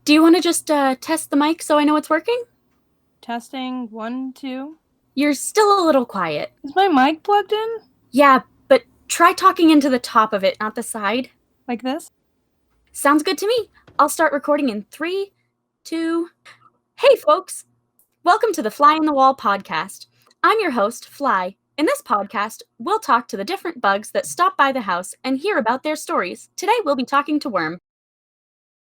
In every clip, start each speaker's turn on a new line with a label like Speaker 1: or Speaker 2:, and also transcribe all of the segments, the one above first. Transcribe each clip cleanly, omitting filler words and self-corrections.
Speaker 1: Do you want to just test the mic so I know it's working?
Speaker 2: Testing, 1, 2.
Speaker 1: You're still a little quiet.
Speaker 2: Is my mic plugged in?
Speaker 1: Yeah, but try talking into the top of it, not the side.
Speaker 2: Like this?
Speaker 1: Sounds good to me. I'll start recording in 3, 2... Hey, folks! Welcome to the Fly in the Wall podcast. I'm your host, Fly. In this podcast, we'll talk to the different bugs that stop by the house and hear about their stories. Today, we'll be talking to Worm.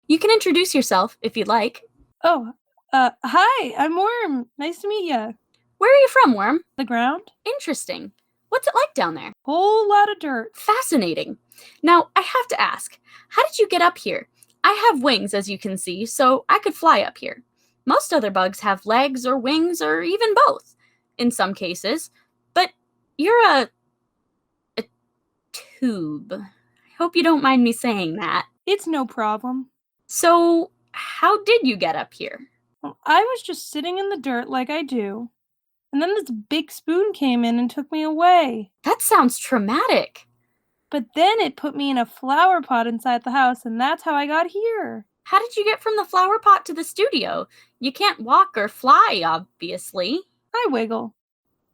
Speaker 1: You can introduce yourself if you'd like.
Speaker 2: Hi, I'm Worm. Nice to meet ya.
Speaker 1: Where are you from, Worm?
Speaker 2: The ground?
Speaker 1: Interesting. What's it like down there?
Speaker 2: Whole lot of dirt.
Speaker 1: Fascinating. Now, I have to ask, how did you get up here? I have wings, as you can see, so I could fly up here. Most other bugs have legs or wings or even both, in some cases, but you're a tube. I hope you don't mind me saying that.
Speaker 2: It's no problem.
Speaker 1: So, how did you get up here?
Speaker 2: Well, I was just sitting in the dirt like I do, and then this big spoon came in and took me away.
Speaker 1: That sounds traumatic.
Speaker 2: But then it put me in a flower pot inside the house, and that's how I got here.
Speaker 1: How did you get from the flower pot to the studio? You can't walk or fly, obviously.
Speaker 2: I wiggle.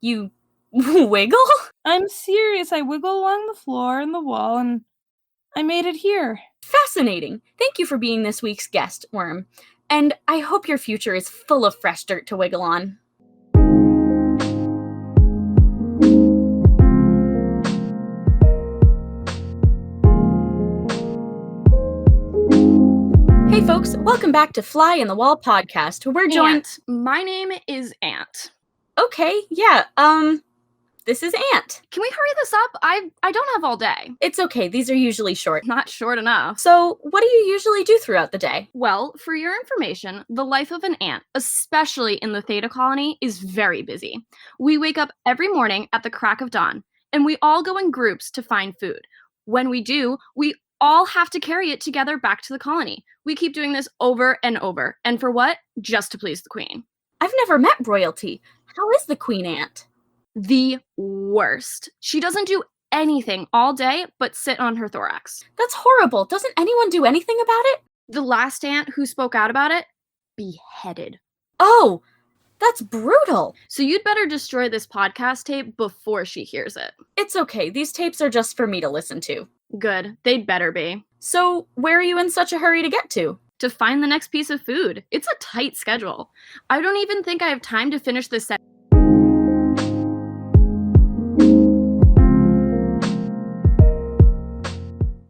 Speaker 1: You wiggle?
Speaker 2: I'm serious. I wiggle along the floor and the wall, and I made it here.
Speaker 1: Fascinating. Thank you for being this week's guest, Worm. And I hope your future is full of fresh dirt to wiggle on. Hey folks, welcome back to Fly in the Wall podcast. We're joined...
Speaker 3: Ant. My name is Ant.
Speaker 1: Okay, yeah, this is Ant.
Speaker 3: Can we hurry this up? I don't have all day.
Speaker 1: It's okay, these are usually short.
Speaker 3: Not short enough.
Speaker 1: So, what do you usually do throughout the day?
Speaker 3: Well, for your information, the life of an ant, especially in the Theta colony, is very busy. We wake up every morning at the crack of dawn, and we all go in groups to find food. When we do, we all have to carry it together back to the colony. We keep doing this over and over. And for what? Just to please the queen.
Speaker 1: I've never met royalty. How is the queen ant?
Speaker 3: The worst. She doesn't do anything all day but sit on her thorax.
Speaker 1: That's horrible. Doesn't anyone do anything about it?
Speaker 3: The last ant who spoke out about it, beheaded.
Speaker 1: Oh, that's brutal.
Speaker 3: So you'd better destroy this podcast tape before she hears it.
Speaker 1: It's okay. These tapes are just for me to listen to.
Speaker 3: Good. They'd better be.
Speaker 1: So, where are you in such a hurry to get to?
Speaker 3: To find the next piece of food. It's a tight schedule. I don't even think I have time to finish this set.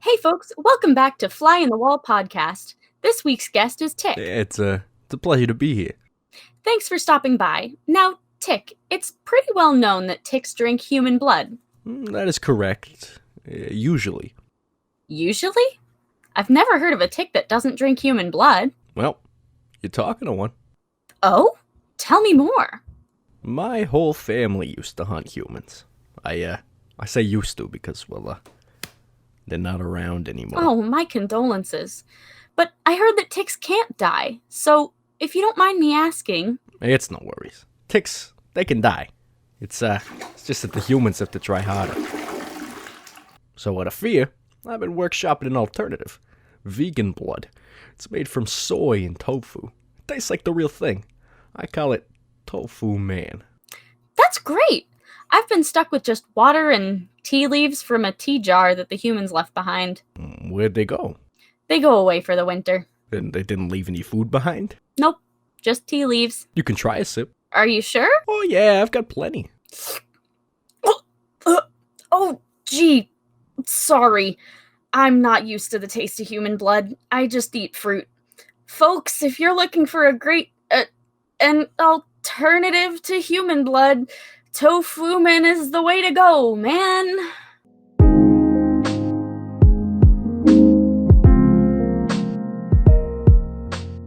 Speaker 1: Hey folks, welcome back to Fly in the Wall podcast. This week's guest is Tick.
Speaker 4: It's a pleasure to be here.
Speaker 1: Thanks for stopping by. Now, Tick, it's pretty well known that ticks drink human blood.
Speaker 4: That is correct. Usually.
Speaker 1: Usually? I've never heard of a tick that doesn't drink human blood.
Speaker 4: Well, you're talking to one.
Speaker 1: Oh? Tell me more.
Speaker 4: My whole family used to hunt humans. I say used to because, well, they're not around anymore.
Speaker 1: Oh, my condolences. But I heard that ticks can't die, so if you don't mind me asking...
Speaker 4: It's no worries. Ticks, they can die. It's just that the humans have to try harder. So out of fear, I've been workshopping an alternative. Vegan blood. It's made from soy and tofu. It tastes like the real thing. I call it Tofu Man.
Speaker 1: That's great! I've been stuck with just water and tea leaves from a tea jar that the humans left behind.
Speaker 4: Where'd they go?
Speaker 1: They go away for the winter.
Speaker 4: And they didn't leave any food behind?
Speaker 1: Nope, just tea leaves.
Speaker 4: You can try a sip.
Speaker 1: Are you sure?
Speaker 4: Oh yeah, I've got plenty.
Speaker 1: Oh, gee. Sorry. I'm not used to the taste of human blood. I just eat fruit. Folks, if you're looking for a great, an alternative to human blood, Tofu Man is the way to go, man.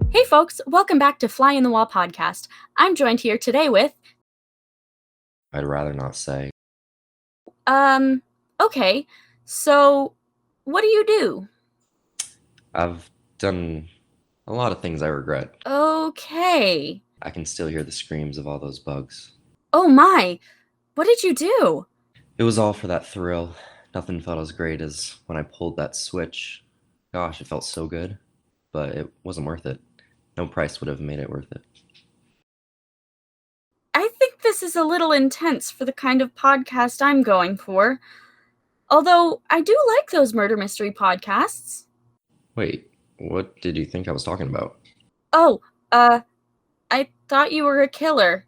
Speaker 1: Hey folks, welcome back to Fly in the Wall podcast. I'm joined here today with...
Speaker 5: I'd rather not say.
Speaker 1: Okay. So, what do you do?
Speaker 5: I've done a lot of things I regret.
Speaker 1: Okay.
Speaker 5: I can still hear the screams of all those bugs.
Speaker 1: Oh my! What did you do?
Speaker 5: It was all for that thrill. Nothing felt as great as when I pulled that switch. Gosh, it felt so good, but it wasn't worth it. No price would have made it worth it.
Speaker 1: I think this is a little intense for the kind of podcast I'm going for. Although, I do like those murder mystery podcasts.
Speaker 5: Wait, what did you think I was talking about?
Speaker 1: Oh, I thought you were a killer.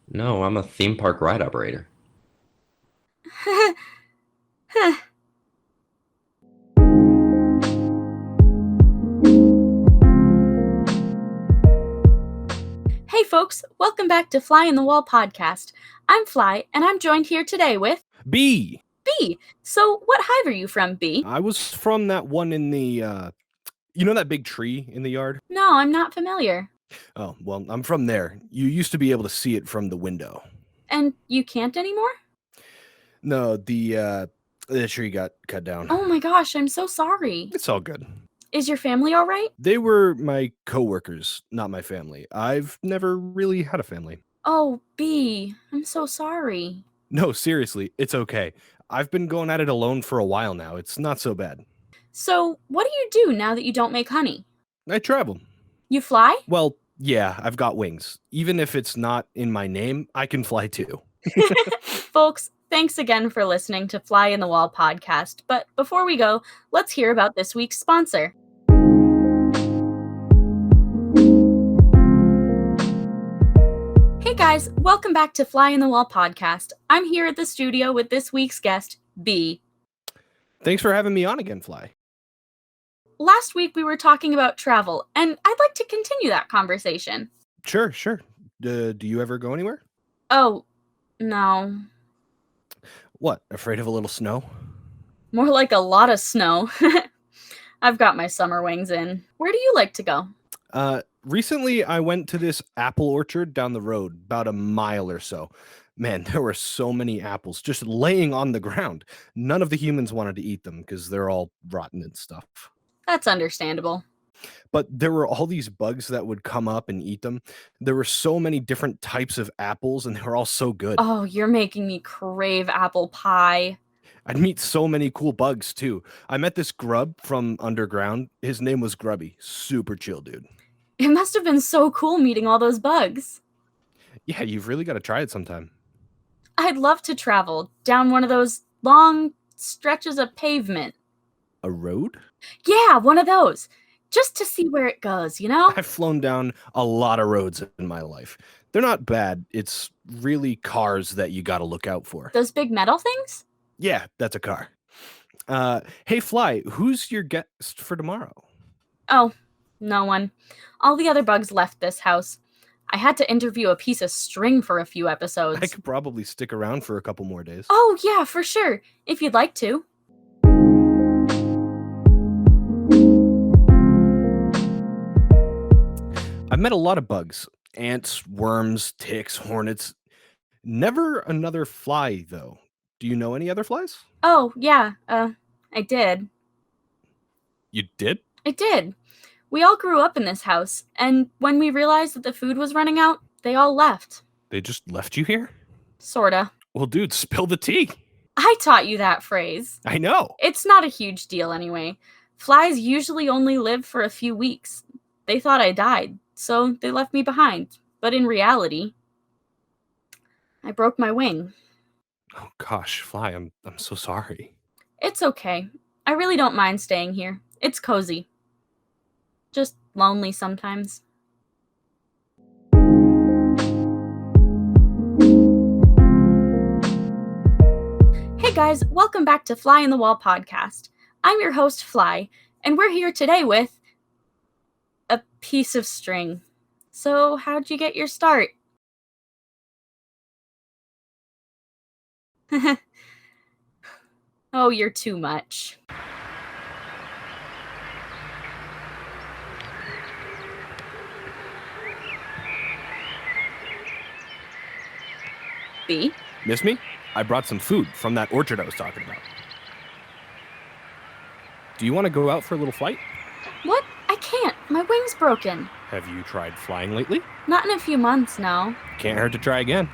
Speaker 5: No, I'm a theme park ride operator.
Speaker 1: Hey folks, welcome back to Fly in the Wall podcast. I'm Fly, and I'm joined here today with
Speaker 6: B.
Speaker 1: B. So, what hive are you from, B?
Speaker 6: I was from that one in the, you know that big tree in the yard?
Speaker 1: No, I'm not familiar.
Speaker 6: Oh, well, I'm from there. You used to be able to see it from the window.
Speaker 1: And you can't anymore?
Speaker 6: No, the tree got cut down.
Speaker 1: Oh my gosh, I'm so sorry.
Speaker 6: It's all good.
Speaker 1: Is your family all right?
Speaker 6: They were my coworkers, not my family. I've never really had a family.
Speaker 1: Oh, B, I'm so sorry.
Speaker 6: No, seriously, it's okay. I've been going at it alone for a while now. It's not so bad.
Speaker 1: So, what do you do now that you don't make honey?
Speaker 6: I travel.
Speaker 1: You fly?
Speaker 6: Well, yeah, I've got wings. Even if it's not in my name, I can fly too.
Speaker 1: Folks, thanks again for listening to Fly in the Wall podcast. But before we go, let's hear about this week's sponsor. Hey guys, welcome back to Fly in the Wall podcast. I'm here at the studio with this week's guest, B.
Speaker 6: Thanks for having me on again, Fly.
Speaker 1: Last week we were talking about travel, and I'd like to continue that conversation.
Speaker 6: Sure. Do you ever go anywhere?
Speaker 1: Oh, no.
Speaker 6: What, afraid of a little snow?
Speaker 1: More like a lot of snow. I've got my summer wings in. Where do you like to go?
Speaker 6: Recently I went to this apple orchard down the road, about a mile or so. Man, there were so many apples just laying on the ground. None of the humans wanted to eat them because they're all rotten and stuff.
Speaker 1: That's understandable.
Speaker 6: But there were all these bugs that would come up and eat them. There were so many different types of apples, and they were all so good.
Speaker 1: Oh, you're making me crave apple pie.
Speaker 6: I'd meet so many cool bugs, too. I met this grub from underground. His name was Grubby. Super chill, dude.
Speaker 1: It must have been so cool meeting all those bugs.
Speaker 6: Yeah, you've really got to try it sometime.
Speaker 1: I'd love to travel down one of those long stretches of pavement.
Speaker 6: A road?
Speaker 1: Yeah, one of those. Just to see where it goes, you know?
Speaker 6: I've flown down a lot of roads in my life. They're not bad. It's really cars that you got to look out for.
Speaker 1: Those big metal things?
Speaker 6: Yeah, that's a car. Hey, Fly, who's your guest for tomorrow?
Speaker 1: Oh, no one. All the other bugs left this house. I had to interview a piece of string for a few episodes.
Speaker 6: I could probably stick around for a couple more days.
Speaker 1: Oh, yeah, for sure. If you'd like to.
Speaker 6: I've met a lot of bugs. Ants, worms, ticks, hornets. Never another fly, though. Do you know any other flies?
Speaker 1: Oh, yeah, I did.
Speaker 6: You did?
Speaker 1: I did. We all grew up in this house, and when we realized that the food was running out, they all left.
Speaker 6: They just left you here?
Speaker 1: Sorta.
Speaker 6: Well, dude, spill the tea.
Speaker 1: I taught you that phrase.
Speaker 6: I know.
Speaker 1: It's not a huge deal anyway. Flies usually only live for a few weeks. They thought I died, so they left me behind. But in reality, I broke my wing.
Speaker 6: Oh gosh, Fly, I'm so sorry.
Speaker 1: It's okay. I really don't mind staying here. It's cozy. Just lonely sometimes. Hey guys, welcome back to Fly in the Wall podcast. I'm your host, Fly, and we're here today with a piece of string. So, how'd you get your start? Oh, you're too much. B?
Speaker 6: Miss me? I brought some food from that orchard I was talking about. Do you want to go out for a little flight?
Speaker 1: What? I can't. My wing's broken.
Speaker 6: Have you tried flying lately?
Speaker 1: Not in a few months, no.
Speaker 6: Can't hurt to try again.